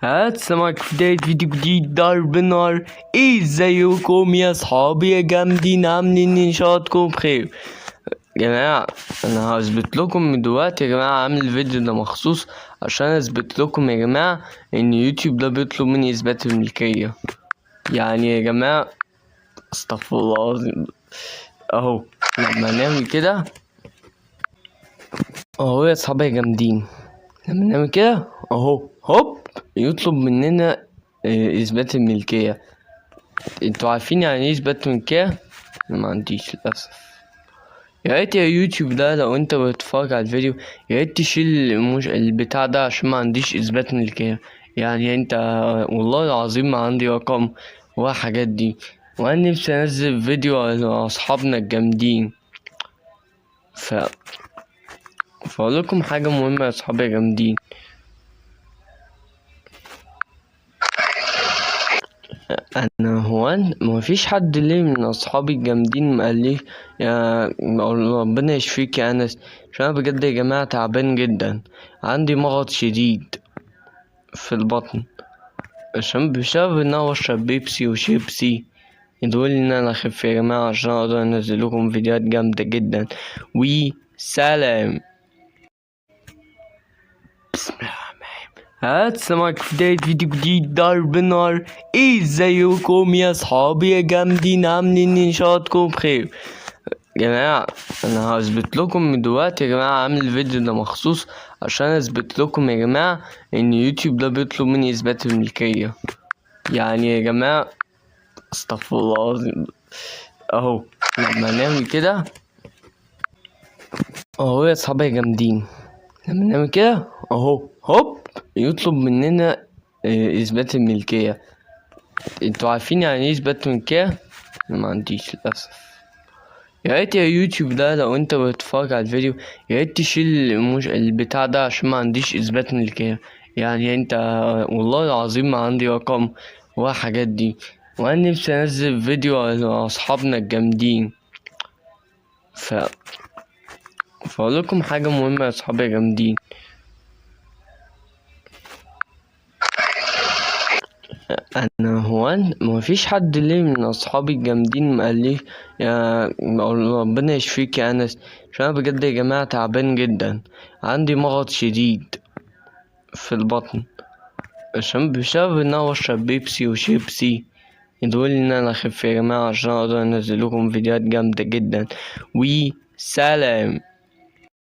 هات في بداية فيديو جديد ضرب نار. ازيكم يا صحابي يا جامدين، عاملين ان شاءكم بخير يا جماعة. انا هثبت لكم من دلوقتي يا جماعة، عامل الفيديو ده مخصوص عشان اثبت لكم يا جماعة ان يوتيوب ده بيطلب مني اثبات الملكية. يعني يا جماعة استغفر الله العظيم، اهو لما نعمل كده اهو يا صحابي يا جامدين، لما نعمل كده اهو هوب يطلب مننا اثبات الملكية. انتوا عارفين يعني ايه اثبات ملكية؟ ما عنديش للاسف. يا ريت يا يوتيوب ده لو انت بتتفرج على الفيديو يا ريت تشيل البتاع ده عشان ما عنديش اثبات ملكية. يعني انت والله العظيم ما عندي رقم ولا حاجات دي، وانا نفسي انزل فيديو على اصحابنا الجامدين. فاقول لكم حاجة مهمة يا اصحابي الجامدين. ما فيش حد ليه من اصحابي الجامدين ما قال لي يا ربنا يشفيك يا انس، عشان انا بجد يا جماعه تعبان جدا، عندي مرض شديد في البطن عشان بسبب ان انا بشرب بيبسي وشيبسي. يدول ان انا اخف يا جماعه عشان اقدر انزل لكم فيديوهات جامده جدا. وسلام. بسم الله هات في بداية فيديو جديد ضرب نار. ازيكم يا صحابي يا جامدين، عاملين ان شاءكم بخير يا جماعة. انا هثبت لكم من دلوقتي يا جماعة، عامل الفيديو ده مخصوص عشان اثبت لكم يا جماعة ان يوتيوب ده بيطلب مني اثبات الملكية. يعني يا جماعة استغفر الله العظيم، اهو لما نعمل كده اهو يا صحابي يا جامدين، لما نعمل كده اهو هوب يطلب مننا اثبات الملكية. انتوا عارفين يعني ايه اثبات ملكية؟ ما عنديش للاسف. يا ريت يا يوتيوب ده لو انت بتتفرج على الفيديو يا ريت تشيل البتاع ده عشان ما عنديش اثبات ملكية. يعني انت والله العظيم ما عندي رقم ولا حاجات دي، وانا نفسي انزل فيديو على اصحابنا الجامدين. فاقول لكم حاجة مهمة يا اصحابي الجامدين. ما فيش حد ليه من اصحابي الجامدين ما قال لي يا ربنا يشفيك يا انس، عشان انا بجد يا جماعه تعبان جدا، عندي مرض شديد في البطن عشان بسبب ان انا بشرب بيبسي وشيبسي. يدول ان انا اخف يا جماعه عشان اقدر انزل لكم فيديوهات جامده جدا. وسلام.